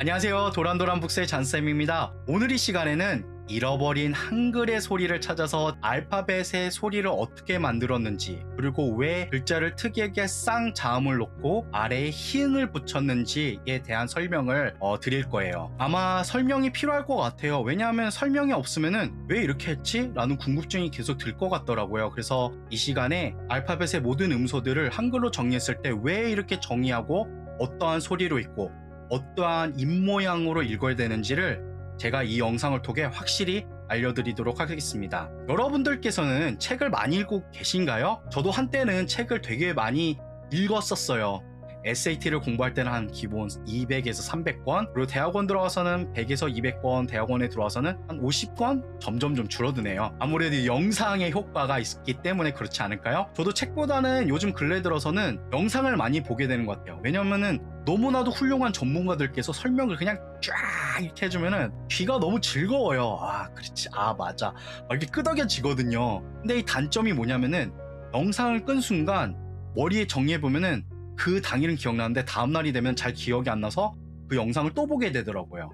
안녕하세요. 도란도란북스의 잔쌤입니다. 오늘 이 시간에는 잃어버린 한글의 소리를 찾아서 알파벳의 소리를 어떻게 만들었는지, 그리고 왜 글자를 특이하게 쌍자음을 놓고 아래에 히읗을 붙였는지에 대한 설명을 드릴 거예요. 아마 설명이 필요할 것 같아요. 왜냐하면 설명이 없으면은 왜 이렇게 했지? 라는 궁금증이 계속 들 것 같더라고요. 그래서 이 시간에 알파벳의 모든 음소들을 한글로 정리했을 때 왜 이렇게 정의하고 어떠한 소리로 읽고 어떠한 입모양으로 읽어야 되는지를 제가 이 영상을 통해 확실히 알려드리도록 하겠습니다. 여러분들께서는 책을 많이 읽고 계신가요? 저도 한때는 책을 되게 많이 읽었었어요. SAT를 공부할 때는 한 기본 200에서 300권, 그리고 대학원 들어가서는 100에서 200권, 대학원에 들어와서는 한 50권? 점점 좀 줄어드네요. 아무래도 영상의 효과가 있기 때문에 그렇지 않을까요? 저도 책보다는 요즘 근래 들어서는 영상을 많이 보게 되는 것 같아요. 왜냐면은 너무나도 훌륭한 전문가들께서 설명을 그냥 쫙 이렇게 해주면은 귀가 너무 즐거워요. 아, 그렇지. 아, 맞아. 이렇게 끄덕여지거든요. 근데 이 단점이 뭐냐면은 영상을 끈 순간 머리에 정리해보면은 그 당일은 기억나는데 다음날이 되면 잘 기억이 안 나서 그 영상을 또 보게 되더라고요.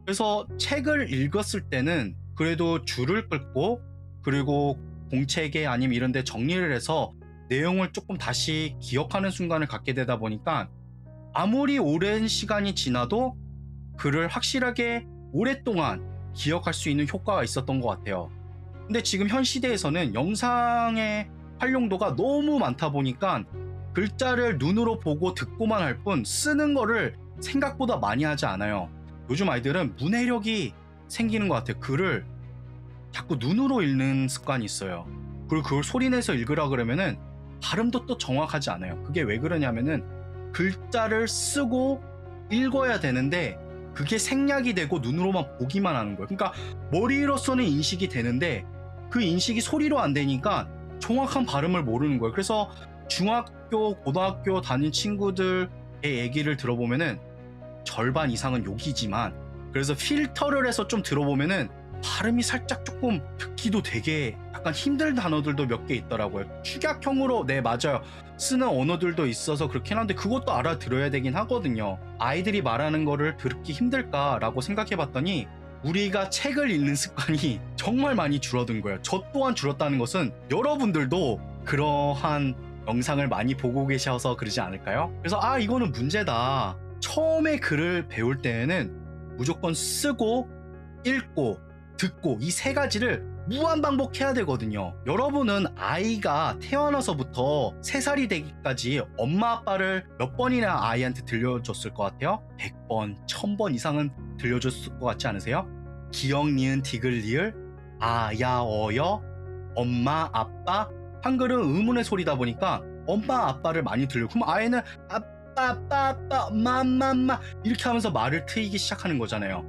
그래서 책을 읽었을 때는 그래도 줄을 끌고, 그리고 공책에 아니면 이런 데 정리를 해서 내용을 조금 다시 기억하는 순간을 갖게 되다 보니까 아무리 오랜 시간이 지나도 글을 확실하게 오랫동안 기억할 수 있는 효과가 있었던 것 같아요. 근데 지금 현 시대에서는 영상의 활용도가 너무 많다 보니까 글자를 눈으로 보고 듣고만 할 뿐 쓰는 거를 생각보다 많이 하지 않아요. 요즘 아이들은 문해력이 생기는 것 같아요. 글을 자꾸 눈으로 읽는 습관이 있어요. 그리고 그걸 소리내서 읽으라 그러면은 발음도 또 정확하지 않아요. 그게 왜 그러냐면은 글자를 쓰고 읽어야 되는데 그게 생략이 되고 눈으로만 보기만 하는 거예요. 그러니까 머리로서는 인식이 되는데 그 인식이 소리로 안 되니까 정확한 발음을 모르는 거예요. 그래서 중학교, 고등학교 다닌 친구들의 얘기를 들어보면은 절반 이상은 욕이지만, 그래서 필터를 해서 좀 들어보면은 발음이 살짝 조금 듣기도 되게 약간 힘든 단어들도 몇 개 있더라고요. 축약형으로, 네, 맞아요, 쓰는 언어들도 있어서 그렇긴 한데 그것도 알아들어야 되긴 하거든요. 아이들이 말하는 거를 듣기 힘들까라고 생각해봤더니 우리가 책을 읽는 습관이 정말 많이 줄어든 거예요. 저 또한 줄었다는 것은 여러분들도 그러한 영상을 많이 보고 계셔서 그러지 않을까요? 그래서 이거는 문제다. 처음에 글을 배울 때에는 무조건 쓰고 읽고 듣고 이 세 가지를 무한 반복해야 되거든요. 여러분은 아이가 태어나서부터 3살이 되기까지 엄마 아빠를 몇 번이나 아이한테 들려줬을 것 같아요? 100번, 1000번 이상은 들려줬을 것 같지 않으세요? 기역, 니은, 디귿, 리을, 아, 야, 어여, 엄마, 아빠. 한글은 의문의 소리다 보니까 엄마 아빠를 많이 들려. 그럼 아이는 아빠 아빠 아빠 맘맘마 이렇게 하면서 말을 트이기 시작하는 거잖아요.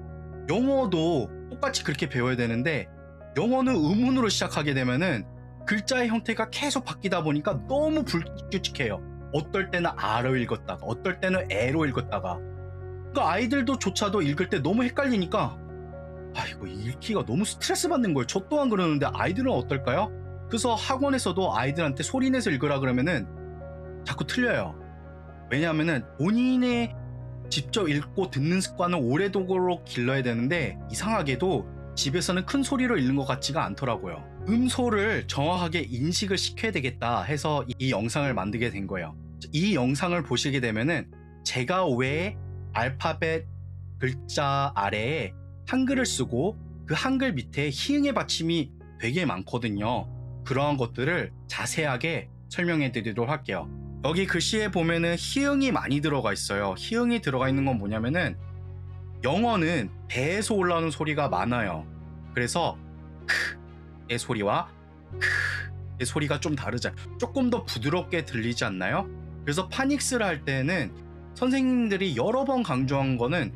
영어도 똑같이 그렇게 배워야 되는데 영어는 의문으로 시작하게 되면은 글자의 형태가 계속 바뀌다 보니까 너무 불규칙해요. 어떨 때는 R로 읽었다가 어떨 때는 E로 읽었다가. 그러니까 아이들도 조차도 읽을 때 너무 헷갈리니까 이거 읽기가 너무 스트레스 받는 거예요. 저 또한 그러는데 아이들은 어떨까요? 그래서 학원에서도 아이들한테 소리내서 읽으라 그러면은 자꾸 틀려요. 왜냐하면은 본인의 직접 읽고 듣는 습관을 오래도록 길러야 되는데 이상하게도 집에서는 큰 소리로 읽는 것 같지가 않더라고요. 음소를 정확하게 인식을 시켜야 되겠다 해서 이 영상을 만들게 된 거예요. 이 영상을 보시게 되면은 제가 왜 알파벳 글자 아래에 한글을 쓰고 그 한글 밑에 히읗의 받침이 되게 많거든요. 그러한 것들을 자세하게 설명해 드리도록 할게요. 여기 글씨에 보면은 히읗이 많이 들어가 있어요. 히읗이 들어가 있는 건 뭐냐면은 영어는 배에서 올라오는 소리가 많아요. 그래서 크의 소리와 크의 소리가 좀 다르죠. 조금 더 부드럽게 들리지 않나요? 그래서 파닉스를 할 때는 선생님들이 여러 번 강조한 거는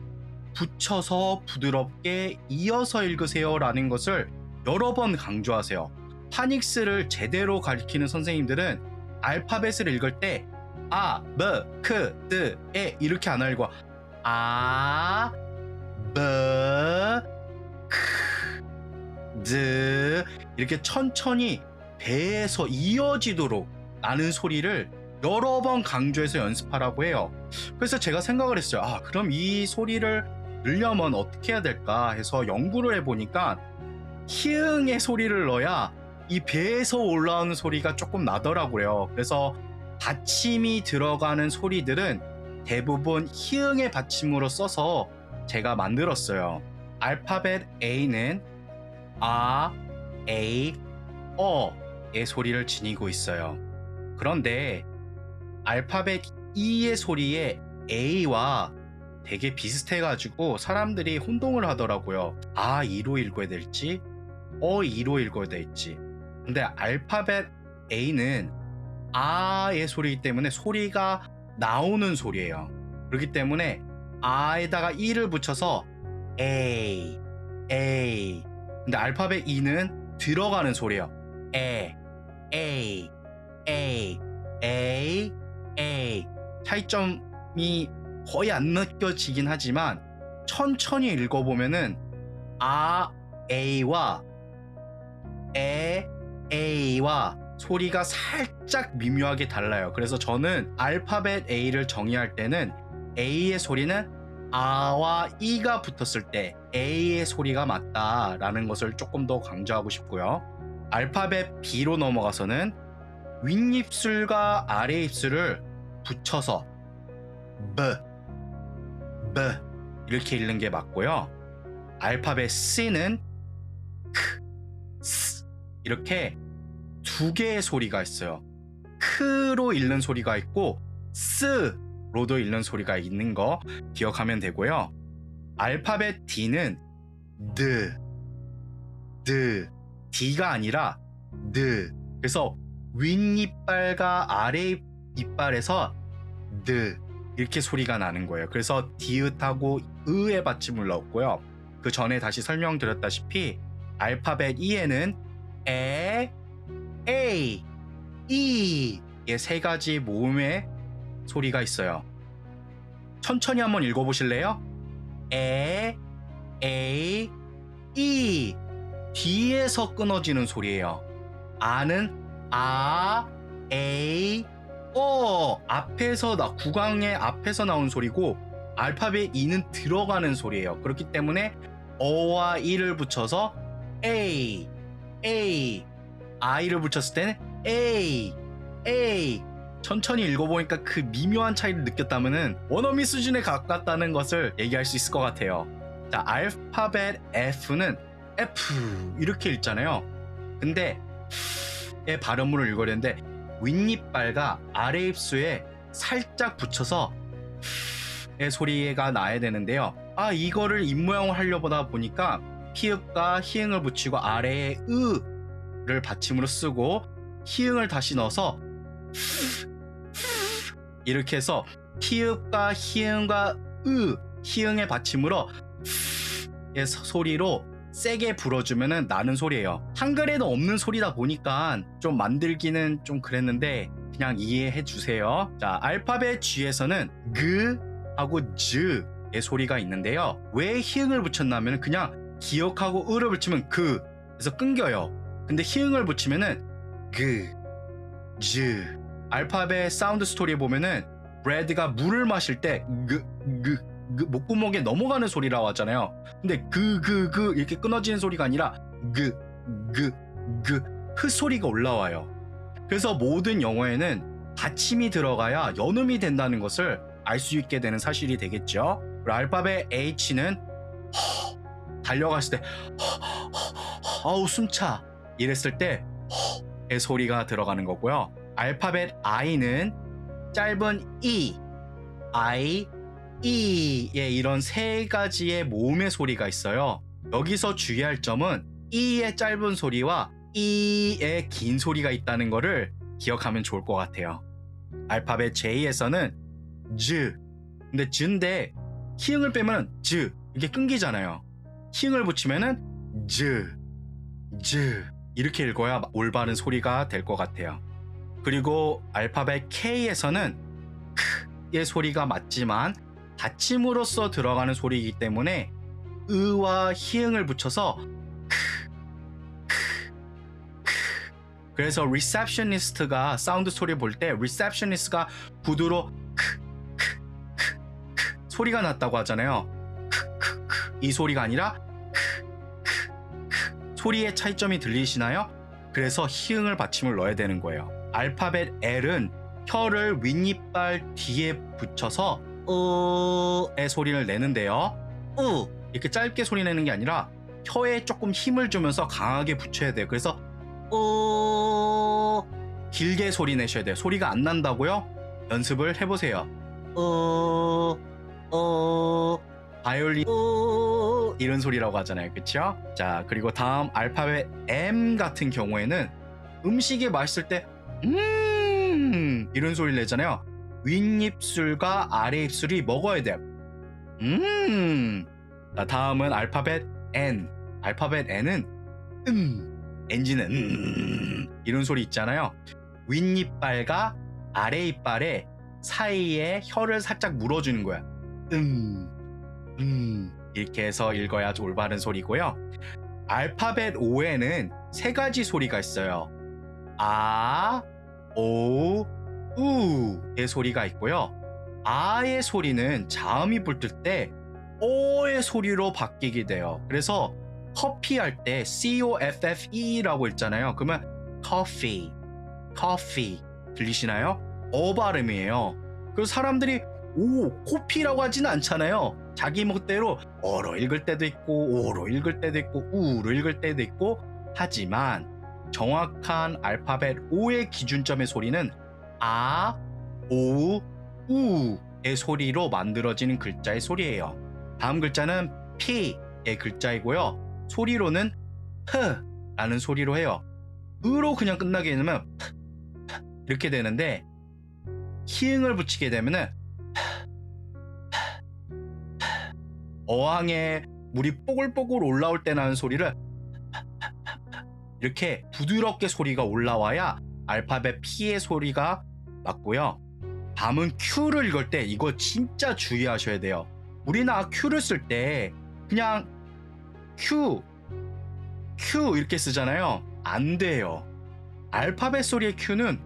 붙여서 부드럽게 이어서 읽으세요 라는 것을 여러 번 강조하세요. 파닉스를 제대로 가르치는 선생님들은 알파벳을 읽을 때 아, 뭐, 크, 드, 에 이렇게 안 읽고 아, 뭐, 크, 드 이렇게 천천히 배에서 이어지도록 나는 소리를 여러 번 강조해서 연습하라고 해요. 그래서 제가 생각을 했어요. 그럼 이 소리를 넣으려면 어떻게 해야 될까 해서 연구를 해보니까 히읗의 소리를 넣어야 이 배에서 올라오는 소리가 조금 나더라고요. 그래서 받침이 들어가는 소리들은 대부분 히읗의 받침으로 써서 제가 만들었어요. 알파벳 A는 아, A, 어의 소리를 지니고 있어요. 그런데 알파벳 E의 소리에 A와 되게 비슷해가지고 사람들이 혼동을 하더라고요. 아 2로 읽어야 될지 2로 읽어야 될지. 근데 알파벳 A는 아의 소리이기 때문에 소리가 나오는 소리예요. 그렇기 때문에 아에다가 E를 붙여서 A. 근데 알파벳 E는 들어가는 소리예요. A. 차이점이 거의 안 느껴지긴 하지만 천천히 읽어보면은 A와 A와 소리가 살짝 미묘하게 달라요. 그래서 저는 알파벳 A를 정의할 때는 A의 소리는 아와 E가 붙었을 때 A의 소리가 맞다라는 것을 조금 더 강조하고 싶고요. 알파벳 B로 넘어가서는 윗입술과 아래입술을 붙여서 B 이렇게 읽는 게 맞고요. 알파벳 C는 S 이렇게 두 개의 소리가 있어요. 크로 읽는 소리가 있고 스로도 읽는 소리가 있는 거 기억하면 되고요. 알파벳 D는 D가 아니라 그래서 윗이빨과 아래 이빨에서 이렇게 소리가 나는 거예요. 그래서 디귿하고 의의 받침을 넣었고요. 그 전에 다시 설명드렸다시피 알파벳 E에는 A, E의 세 가지 모음의 소리가 있어요. 천천히 한번 읽어보실래요? A, E 뒤에서 끊어지는 소리예요. 아는 아, A, 앞에서 구강의 앞에서 나온 소리고 알파벳 E는 들어가는 소리예요. 그렇기 때문에 어와 E를 붙여서 A, I를 붙였을 때는 A. 천천히 읽어보니까 그 미묘한 차이를 느꼈다면은 원어민 수준에 가깝다는 것을 얘기할 수 있을 것 같아요. 자, 알파벳 F는 F 이렇게 읽잖아요. 근데 의 발음으로 읽어야 되는데 윗이빨과 아래 입술에 살짝 붙여서 의 소리가 나야 되는데요. 이거를 입모양을 하려다 보니까 피읍과 히읗을 붙이고 아래에 으를 받침으로 쓰고 히읗을 다시 넣어서 이렇게 해서 피읍과 히읗과 히읗의 받침으로 의 소리로 세게 불어주면 나는 소리예요. 한글에는 없는 소리다 보니까 좀 만들기는 좀 그랬는데 그냥 이해해 주세요. 자, 알파벳 G에서는 그 하고 즈의 소리가 있는데요. 왜 히읗을 붙였냐면 그냥 기억하고 으를 붙이면 그래서 끊겨요. 근데 히읗을 붙이면은 즈 알파벳 사운드 스토리에 보면은 브래드가 물을 마실 때 목구멍에 넘어가는 소리라고 하잖아요. 근데 이렇게 끊어지는 소리가 아니라 소리가 올라와요. 그래서 모든 영어에는 받침이 들어가야 연음이 된다는 것을 알 수 있게 되는 사실이 되겠죠. 그리고 알파벳 H는 달려갔을 때 숨차 이랬을 때의 소리가 들어가는 거고요. 알파벳 I는 짧은 E의 이런 세 가지의 모음의 소리가 있어요. 여기서 주의할 점은 E의 짧은 소리와 E의 긴 소리가 있다는 거를 기억하면 좋을 것 같아요. 알파벳 J에서는 즈, 근데 즈인데 히읗을 빼면 즈 이게 끊기잖아요. 히읗을 붙이면은 즈 이렇게 읽어야 올바른 소리가 될 것 같아요. 그리고 알파벳 K에서는 크의 소리가 맞지만 받침으로써 들어가는 소리이기 때문에 으와 히읗을 붙여서 그래서 리셉셔니스트가 사운드 소리 볼 때 리셉셔니스트가 구두로 소리가 났다고 하잖아요. 이 소리가 아니라 소리의 차이점이 들리시나요? 그래서 히읗을 받침을 넣어야 되는 거예요. 알파벳 L은 혀를 윗니빨 뒤에 붙여서 의 소리를 내는데요. 이렇게 짧게 소리 내는 게 아니라 혀에 조금 힘을 주면서 강하게 붙여야 돼요. 그래서 길게 소리 내셔야 돼요. 소리가 안 난다고요? 연습을 해보세요. 바이올린 이런 소리라고 하잖아요. 그쵸? 자, 그리고 다음 알파벳 M 같은 경우에는 음식이 맛있을 때 이런 소리를 내잖아요. 윗입술과 아래 입술이 먹어야 돼요. 자, 다음은 알파벳 N. 알파벳 N은 NG는 이런 소리 있잖아요. 윗이빨과 아래 이빨의 사이에 혀를 살짝 물어주는 거야. 이렇게 해서 읽어야 올바른 소리고요. 알파벳 O에는 세 가지 소리가 있어요. 아, 오, 우의 소리가 있고요. 아의 소리는 자음이 붙을 때 오의 소리로 바뀌게 돼요. 그래서 커피 할 때 COFFE라고 읽잖아요. 그러면 coffee, coffee 들리시나요? 어 발음이에요. 그래서 사람들이 코피라고 하지는 않잖아요. 자기 멋대로 어로 읽을 때도 있고 오로 읽을 때도 있고 우로 읽을 때도 있고 하지만 정확한 알파벳 O의 기준점의 소리는 아, 오, 우의 소리로 만들어지는 글자의 소리예요. 다음 글자는 P의 글자이고요. 소리로는 H라는 소리로 해요. 으로 그냥 끝나게 되면 이렇게 되는데 히읗을 붙이게 되면은 어항에 물이 뽀글뽀글 올라올 때 나는 소리를 이렇게 부드럽게 소리가 올라와야 알파벳 P의 소리가 맞고요. 다음은 Q를 읽을 때 이거 진짜 주의하셔야 돼요. 우리나 Q를 쓸 때 그냥 Q 이렇게 쓰잖아요. 안 돼요. 알파벳 소리의 Q는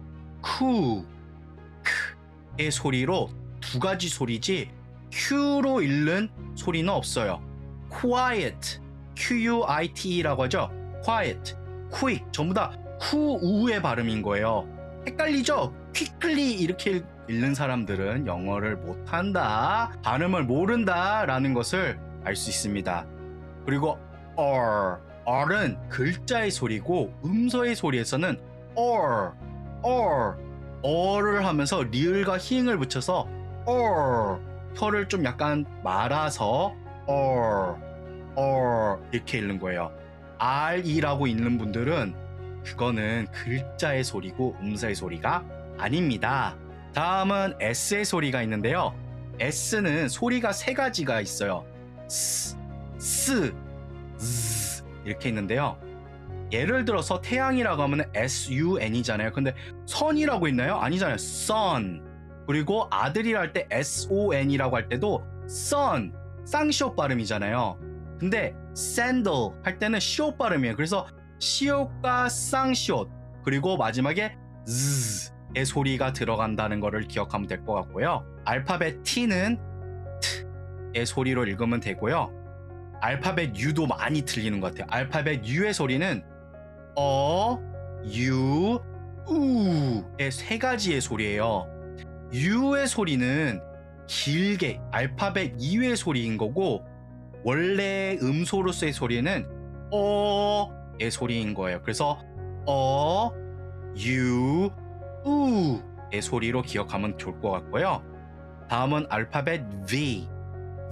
Q의 소리로 두 가지 소리지 Q로 읽는 소리는 없어요. quiet, Q-U-I-T-E라고 하죠. quiet, quick 전부 다 후우의 발음인 거예요. 헷갈리죠? quickly 이렇게 읽는 사람들은 영어를 못한다, 발음을 모른다 라는 것을 알 수 있습니다. 그리고 R은 글자의 소리고 음서의 소리에서는 R를 하면서 리을과 히읗을 붙여서 혀를 좀 약간 말아서 이렇게 읽는 거예요. R이라고 읽는 분들은 그거는 글자의 소리고 음서의 소리가 아닙니다. 다음은 S의 소리가 있는데요. S는 소리가 세 가지가 있어요. 스, 즈 이렇게 있는데요. 예를 들어서 태양이라고 하면 SUN이잖아요. 근데 선이라고 있나요? 아니잖아요. sun. 그리고 아들이라 할 때 SON이라고 할 때도 son, 쌍시옷 발음이잖아요. 근데 sandal 할 때는 시옷 발음이에요. 그래서 시옷과 쌍시옷 그리고 마지막에 z의 소리가 들어간다는 것을 기억하면 될 것 같고요. 알파벳 T는 T의 소리로 읽으면 되고요. 알파벳 U도 많이 들리는 것 같아요. 알파벳 U의 소리는 U, 우의 세 가지의 소리예요. U의 소리는 길게 알파벳 U의 소리인 거고 원래 음소로서의 소리는 의 소리인 거예요. 그래서 U, 우의 소리로 기억하면 좋을 것 같고요. 다음은 알파벳 V.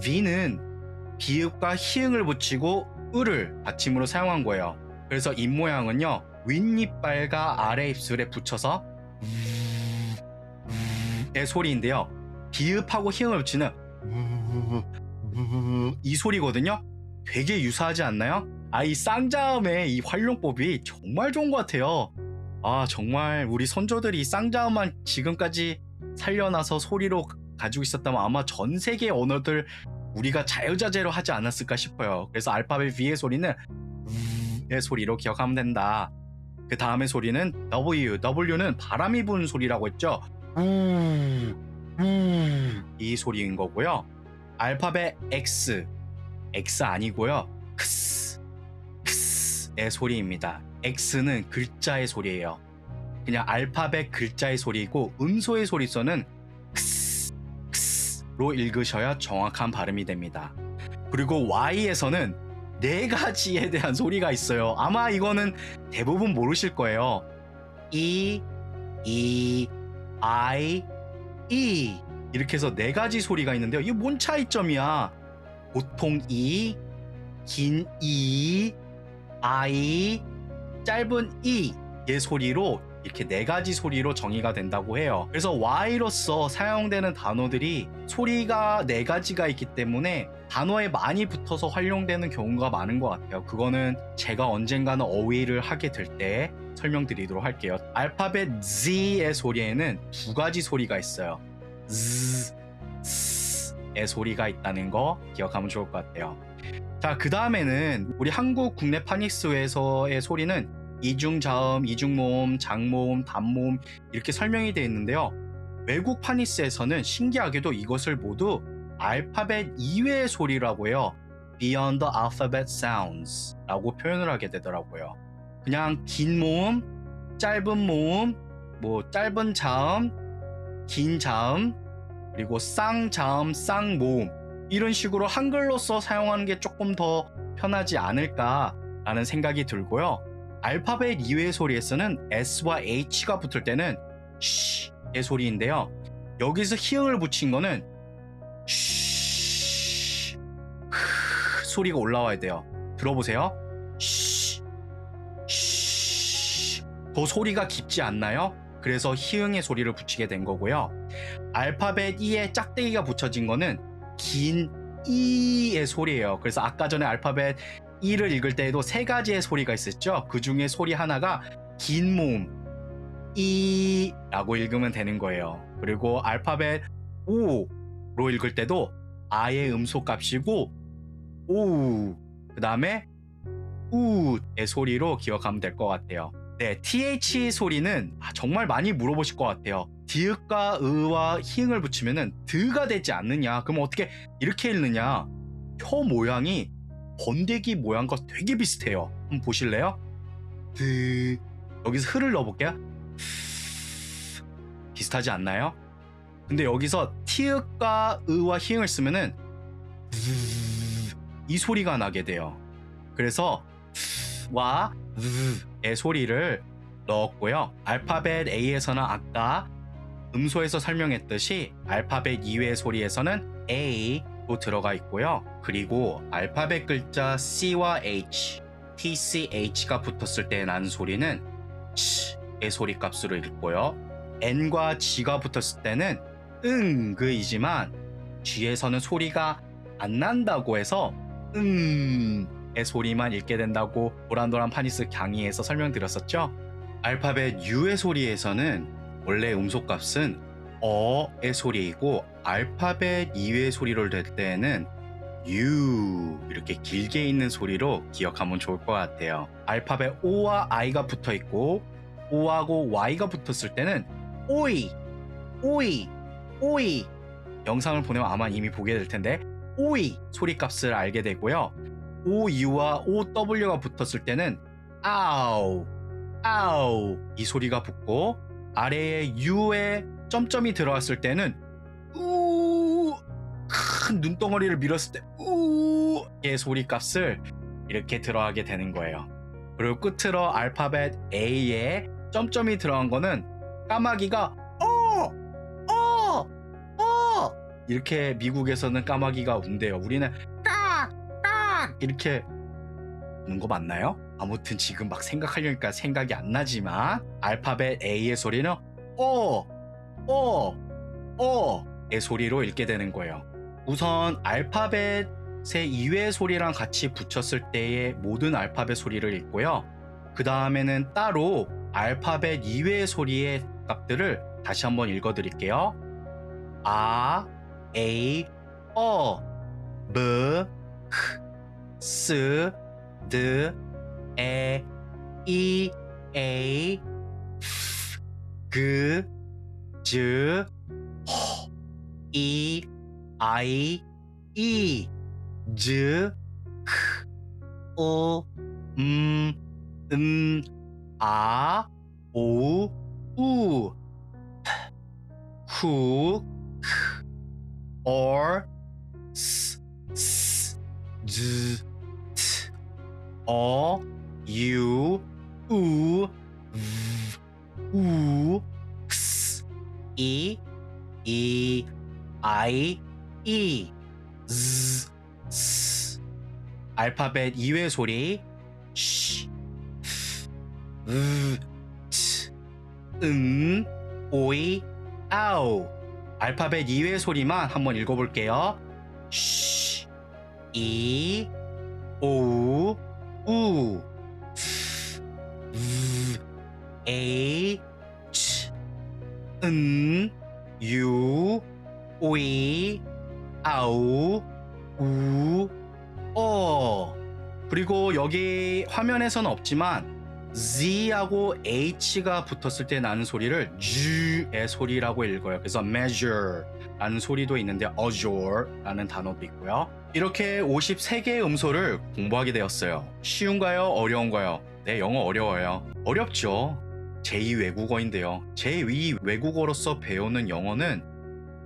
V는 비읍과 히읗을 붙이고 을을 받침으로 사용한 거예요. 그래서 입 모양은요, 윗니빨과 아래 입술에 붙여서 의 소리인데요. 비읍하고 히읗을 붙이는 이 소리거든요. 되게 유사하지 않나요? 이 쌍자음의 이 활용법이 정말 좋은 것 같아요. 정말 우리 선조들이 쌍자음만 지금까지 살려놔서 소리로 가지고 있었다면 아마 전 세계 언어들 우리가 자유자재로 하지 않았을까 싶어요. 그래서 알파벳 V의 소리는 의 소리로 기억하면 된다. 그 다음의 소리는 W는 바람이 부는 소리라고 했죠. 이 소리인 거고요. 알파벳 X의 X 아니고요. 의 소리입니다. X는 글자의 소리예요. 그냥 알파벳 글자의 소리이고 음소의 소리서는 로 읽으셔야 정확한 발음이 됩니다. 그리고 Y에서는 4가지에 대한 소리가 있어요. 아마 이거는 대부분 모르실 거예요. E, I, E 이렇게 해서 4가지 소리가 있는데요. 이게 뭔 차이점이야? 보통 E, 긴 E, I, 짧은 E의 소리로 이렇게 4가지 소리로 정의가 된다고 해요. 그래서 Y로서 사용되는 단어들이 소리가 4가지가 있기 때문에 단어에 많이 붙어서 활용되는 경우가 많은 것 같아요. 그거는 제가 언젠가는 어휘를 하게 될 때 설명드리도록 할게요. 알파벳 Z의 소리에는 2가지 소리가 있어요. Z, S의 소리가 있다는 거 기억하면 좋을 것 같아요. 자, 그 다음에는 우리 한국 국내 파닉스에서의 소리는 이중자음, 이중모음, 장모음, 단모음 이렇게 설명이 되어 있는데요. 외국 파니스에서는 신기하게도 이것을 모두 알파벳 이외의 소리라고 해요. Beyond the alphabet sounds 라고 표현을 하게 되더라고요. 그냥 긴 모음, 짧은 모음, 짧은 자음, 긴 자음, 그리고 쌍자음, 쌍모음 이런 식으로 한글로서 사용하는 게 조금 더 편하지 않을까라는 생각이 들고요. 알파벳 이외의 소리에서는 S와 H가 붙을 때는 쉬의 소리인데요. 여기서 히읗을 붙인 거는 쉬 소리가 올라와야 돼요. 들어보세요. 쉬 더 소리가 깊지 않나요? 그래서 히읗의 소리를 붙이게 된 거고요. 알파벳 E에 짝대기가 붙여진 거는 긴 E의 소리예요. 그래서 아까 전에 알파벳 E를 읽을 때에도 3가지의 소리가 있었죠. 그 중에 소리 하나가 긴 모음 E라고 읽으면 되는 거예요. 그리고 알파벳 O로 읽을 때도 A의 음소 값이고 O 그 다음에 U의 소리로 기억하면 될 것 같아요. 네, TH 소리는 정말 많이 물어보실 것 같아요. 디귿과 으와 히읗을 붙이면은 드가 되지 않느냐? 그럼 어떻게 이렇게 읽느냐? 혀 모양이 번데기 모양과 되게 비슷해요. 한번 보실래요? 드 여기서 흐를 넣어볼게요. 비슷하지 않나요? 근데 여기서 티읕과 으와 히읗을 쓰면은 이 소리가 나게 돼요. 그래서 와 의 소리를 넣었고요. 알파벳 A에서는 아까 음소에서 설명했듯이 알파벳 이외의 소리에서는 A도 들어가 있고요. 그리고 알파벳 글자 C와 H, TCH가 붙었을 때 나는 소리는 Ch의 소리 값으로 읽고요. N과 G가 붙었을 때는 그이지만 G에서는 소리가 안 난다고 해서 의 소리만 읽게 된다고 도란도란 파니스 강의에서 설명드렸었죠. 알파벳 U의 소리에서는 원래 음소값은 어의 소리이고 알파벳 이외의 소리를 낼 때에는 U 이렇게 길게 있는 소리로 기억하면 좋을 것 같아요. 알파벳 O와 I가 붙어 있고 O하고 Y가 붙었을 때는 오이, 오이, 오이 영상을 보내면 아마 이미 보게 될 텐데 오이 소리값을 알게 되고요. OU와 OW가 붙었을 때는 아우, 아우 이 소리가 붙고 아래에 U에 점점이 들어갔을 때는 큰 눈덩어리를 밀었을 때 우의 소리값을 이렇게 들어가게 되는 거예요. 그리고 끝으로 알파벳 A에 점점이 들어간 거는 까마귀가 이렇게 미국에서는 까마귀가 운대요. 우리는 이렇게 우는 거 맞나요? 아무튼 지금 막 생각하려니까 생각이 안 나지만 알파벳 A의 소리는 의 소리로 읽게 되는 거예요. 우선 알파벳의 이외의 소리랑 같이 붙였을 때의 모든 알파벳 소리를 읽고요. 그 다음에는 따로 알파벳 이외의 소리의 값들을 다시 한번 읽어드릴게요. 아, A, B, K, S, D, E, E, A, F, G, Z, H, I, I, E, Z, 어, 아, 오, 우, 후, or, 스, 즈, 트, 어, 유, 우, 우, 스, 이, 아이, 이, 즈, 스. 알파벳 2회 소리 쉬, 츠, 오이, 아우. 알파벳 2회 소리만 한번 읽어볼게요. 쉬, 이, 오, 우, 에이, 치, 유, 오이, 아우, 우, 그리고 여기 화면에서는 없지만 Z하고 H가 붙었을 때 나는 소리를 G의 소리라고 읽어요. 그래서 measure라는 소리도 있는데 azure라는 단어도 있고요. 이렇게 53개의 음소를 공부하게 되었어요. 쉬운가요? 어려운가요? 네, 영어 어려워요. 어렵죠. 제2 외국어인데요. 제2 외국어로서 배우는 영어는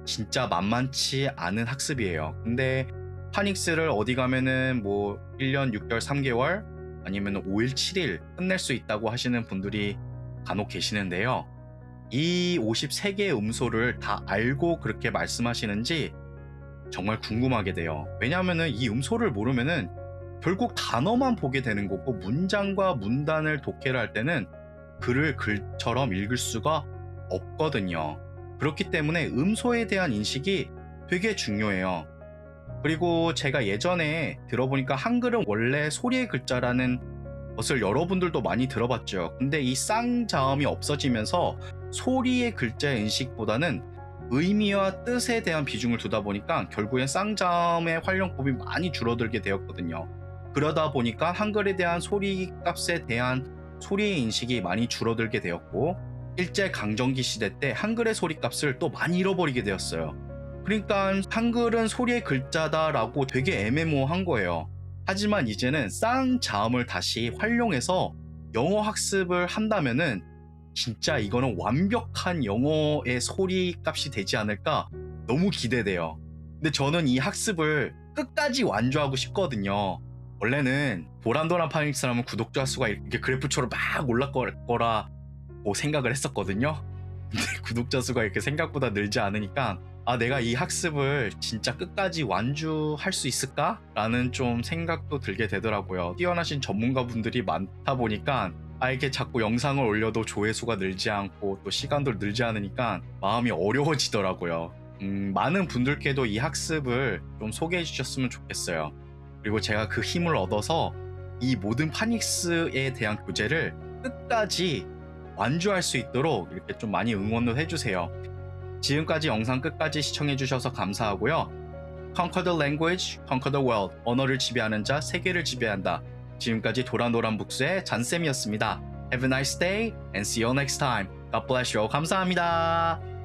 진짜 만만치 않은 학습이에요. 근데 파닉스를 어디 가면은 뭐 1년 6개월 3개월 아니면 5일 7일 끝낼 수 있다고 하시는 분들이 간혹 계시는데요. 이 53개의 음소를 다 알고 그렇게 말씀하시는지 정말 궁금하게 돼요. 왜냐하면은 이 음소를 모르면은 결국 단어만 보게 되는 거고 문장과 문단을 독해를 할 때는 글을 글처럼 읽을 수가 없거든요. 그렇기 때문에 음소에 대한 인식이 되게 중요해요. 그리고 제가 예전에 들어보니까 한글은 원래 소리의 글자라는 것을 여러분들도 많이 들어봤죠. 근데 이 쌍자음이 없어지면서 소리의 글자의 인식보다는 의미와 뜻에 대한 비중을 두다 보니까 결국엔 쌍자음의 활용법이 많이 줄어들게 되었거든요. 그러다 보니까 한글에 대한 소리 값에 대한 소리의 인식이 많이 줄어들게 되었고 일제 강점기 시대 때 한글의 소리 값을 또 많이 잃어버리게 되었어요. 그러니까 한글은 소리의 글자다라고 되게 애매모호한 거예요. 하지만 이제는 쌍자음을 다시 활용해서 영어 학습을 한다면은 진짜 이거는 완벽한 영어의 소리 값이 되지 않을까 너무 기대돼요. 근데 저는 이 학습을 끝까지 완주하고 싶거든요. 원래는 도란도란 파닉스라면 구독자 수가 이렇게 그래프처럼 막 올라갈 거라고 생각을 했었거든요. 근데 구독자 수가 이렇게 생각보다 늘지 않으니까 내가 이 학습을 진짜 끝까지 완주할 수 있을까? 라는 좀 생각도 들게 되더라고요. 뛰어나신 전문가분들이 많다 보니까 이렇게 자꾸 영상을 올려도 조회수가 늘지 않고 또 시간도 늘지 않으니까 마음이 어려워지더라고요. 많은 분들께도 이 학습을 좀 소개해 주셨으면 좋겠어요. 그리고 제가 그 힘을 얻어서 이 모든 파닉스에 대한 교재를 끝까지 완주할 수 있도록 이렇게 좀 많이 응원도 해주세요. 지금까지 영상 끝까지 시청해주셔서 감사하고요. Conquer the language, conquer the world. 언어를 지배하는 자, 세계를 지배한다. 지금까지 도란도란 북스의 잔쌤이었습니다. Have a nice day and see you next time. God bless you all. 감사합니다.